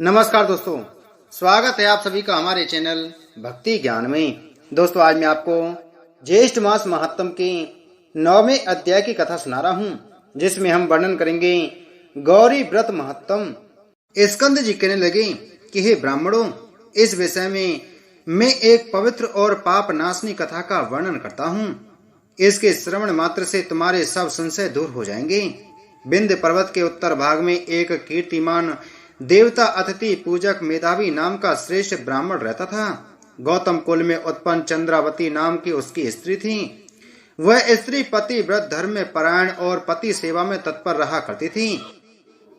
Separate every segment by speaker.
Speaker 1: नमस्कार दोस्तों, स्वागत है आप सभी का हमारे चैनल भक्ति ज्ञान में। दोस्तों, आज मैं आपको ज्येष्ठ मास महात्म के 9वें अध्याय की कथा सुना रहा हूँ, जिसमें हम वर्णन करेंगे गौरी व्रत महात्म। स्कंद जी कहने लगे कि हे ब्राह्मणों, इस विषय में मैं एक पवित्र और पाप नाशनी कथा का वर्णन करता हूँ। इसके श्रवण मात्र से तुम्हारे सब संशय दूर हो जाएंगे। विंध्य पर्वत के उत्तर भाग में एक कीर्तिमान देवता अतिथि पूजक मेधावी नाम का श्रेष्ठ ब्राह्मण रहता था। गौतम कुल में उत्पन्न चंद्रावती नाम की उसकी स्त्री थी। वह स्त्री पति व्रत धर्म में परायण और पति सेवा में तत्पर रहा करती थी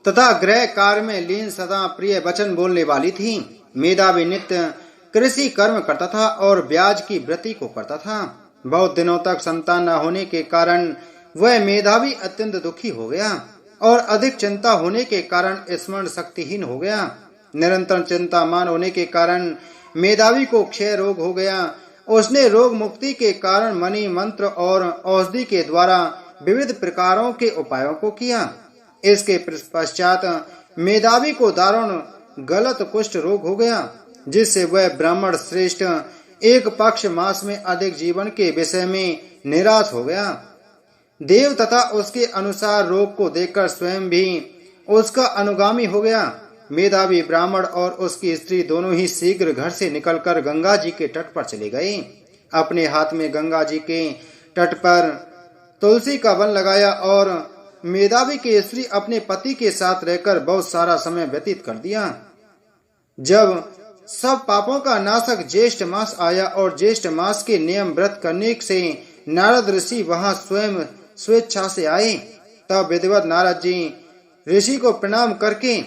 Speaker 1: तथा गृह कार्य में लीन सदा प्रिय वचन बोलने वाली थी। मेधावी नित्य कृषि कर्म करता था और ब्याज की वृत्ति को करता था। बहुत दिनों तक संतान न होने के कारण वह मेधावी अत्यंत दुखी हो गया और अधिक चिंता होने के कारण स्मरण शक्तिहीन हो गया। निरंतर चिंतामान होने के कारण मेधावी को क्षय रोग हो गया। उसने रोग मुक्ति के कारण मणि मंत्र और औषधि के द्वारा विविध प्रकारों के उपायों को किया। इसके पश्चात मेधावी को दारुण गलत कुष्ठ रोग हो गया, जिससे वह ब्राह्मण श्रेष्ठ एक पक्ष मास में अधिक जीवन के विषय में निराश हो गया। देव तथा उसके अनुसार रोग को देखकर स्वयं भी उसका अनुगामी हो गया। मेधावी ब्राह्मण और उसकी स्त्री दोनों ही शीघ्र घर से निकलकर गंगा जी के तट पर चले गए। अपने हाथ में गंगा जी के तट पर तुलसी का वन लगाया और मेधावी की स्त्री अपने पति के साथ रहकर बहुत सारा समय व्यतीत कर दिया। जब सब पापों का नाशक ज्येष्ठ मास आया और ज्येष्ठ मास के नियम व्रत करने से नारद ऋषि वहां स्वयं स्वेच्छा से आए, तब विधिवत नारद जी ऋषि को प्रणाम करके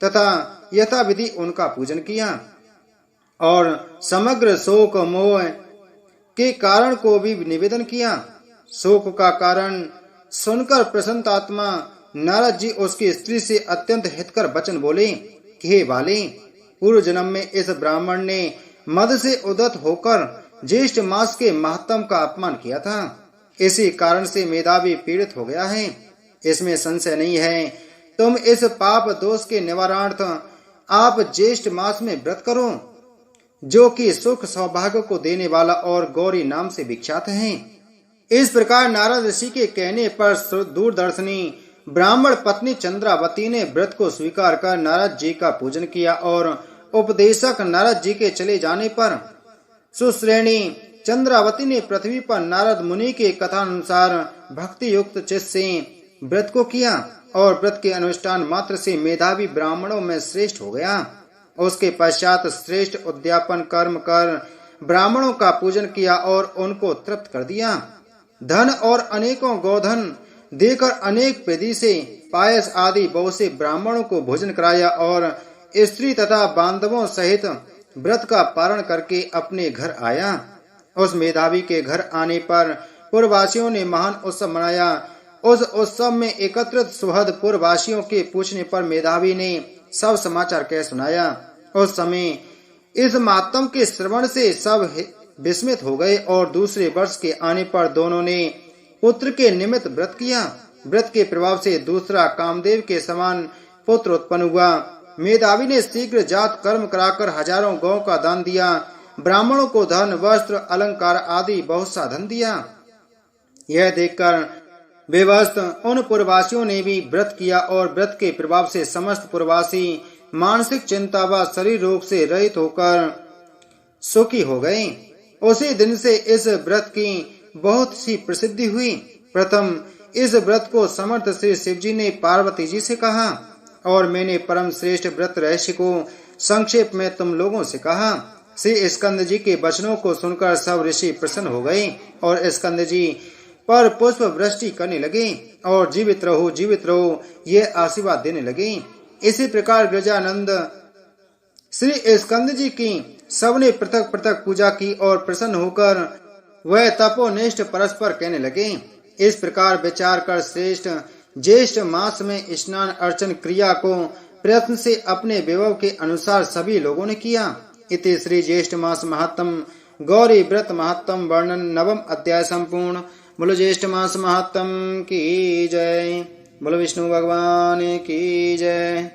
Speaker 1: तथा यथाविधि उनका पूजन किया और समग्र शोक मोह के कारण को भी निवेदन किया। शोक का कारण सुनकर प्रसन्न आत्मा नारद जी उसकी स्त्री से अत्यंत हितकर वचन बोले कि हे बाले, पूर्व जन्म में इस ब्राह्मण ने मद से उदत होकर ज्येष्ठ मास के महात्म का अपमान किया था। इसी कारण से मेधावी पीड़ित हो गया है, इसमें संशय नहीं है। तुम इस पाप दोष के निवारणार्थ आप ज्येष्ठ मास में व्रत करो, जो कि सुख सौभाग्य को देने वाला और गौरी नाम से विख्यात है। इस प्रकार नारद ऋषि के कहने पर दूरदर्शनी ब्राह्मण पत्नी चंद्रावती ने व्रत को स्वीकार कर नारद जी का पूजन किया और उपदेशक नारद जी के चले जाने पर सुश्रेणी चंद्रावती ने पृथ्वी पर नारद मुनि के कथानुसार भक्ति युक्त चित्त से व्रत को किया और व्रत के अनुष्ठान मात्र से मेधावी ब्राह्मणों में श्रेष्ठ हो गया। उसके पश्चात श्रेष्ठ उद्यापन कर्म कर ब्राह्मणों का पूजन किया और उनको तृप्त कर दिया। धन और अनेकों गोधन देकर अनेक विधि से पायस आदि बहुत से ब्राह्मणों को भोजन कराया और स्त्री तथा बांधवों सहित व्रत का पारण करके अपने घर आया। उस मेधावी के घर आने पर पूर्ववासियों ने महान उत्सव मनाया। उस उत्सव में एकत्रित सुहृद पूर्ववासियों के पूछने पर मेधावी ने सब समाचार कह सुनाया। उस समय इस महात्म के श्रवण से सब विस्मित हो गए और दूसरे वर्ष के आने पर दोनों ने पुत्र के निमित्त व्रत किया। व्रत के प्रभाव से दूसरा कामदेव के समान पुत्र उत्पन्न हुआ। मेधावी ने शीघ्र जात कर्म कराकर हजारों गौ का दान दिया। ब्राह्मणों को धन वस्त्र अलंकार आदि बहुत सा धन दिया। यह देखकर बेवस्त उन पूर्ववासियों ने भी व्रत किया और व्रत के प्रभाव से समस्त पूर्ववासी मानसिक चिंता व शरीर रोग से रहित होकर सुखी हो गए। उसी दिन से इस व्रत की बहुत सी प्रसिद्धि हुई। प्रथम इस व्रत को समर्थ श्री शिव जी ने पार्वती जी से कहा और मैंने परम श्रेष्ठ व्रत रहस्य को संक्षेप में तुम लोगों से कहा। श्री स्कंद जी के वचनों को सुनकर सब ऋषि प्रसन्न हो गए और स्कंद जी पर पुष्प वृष्टि करने लगे और जीवित रहो ये आशीर्वाद देने लगे। इसी प्रकार गजानंद श्री स्कंद जी की सबने पृथक पृथक पूजा की और प्रसन्न होकर वह तपोनिष्ठ परस्पर कहने लगे। इस प्रकार विचार कर श्रेष्ठ ज्येष्ठ मास में स्नान अर्चन क्रिया को प्रयत्न से अपने विभव के अनुसार सभी लोगों ने किया। इति श्री ज्येष्ठ मास महात्म गौरी व्रत महात्म वर्णन 9वां अध्याय संपूर्ण। बोलो ज्येष्ठ मास महात्म की जय। बोलो विष्णु भगवान की जय।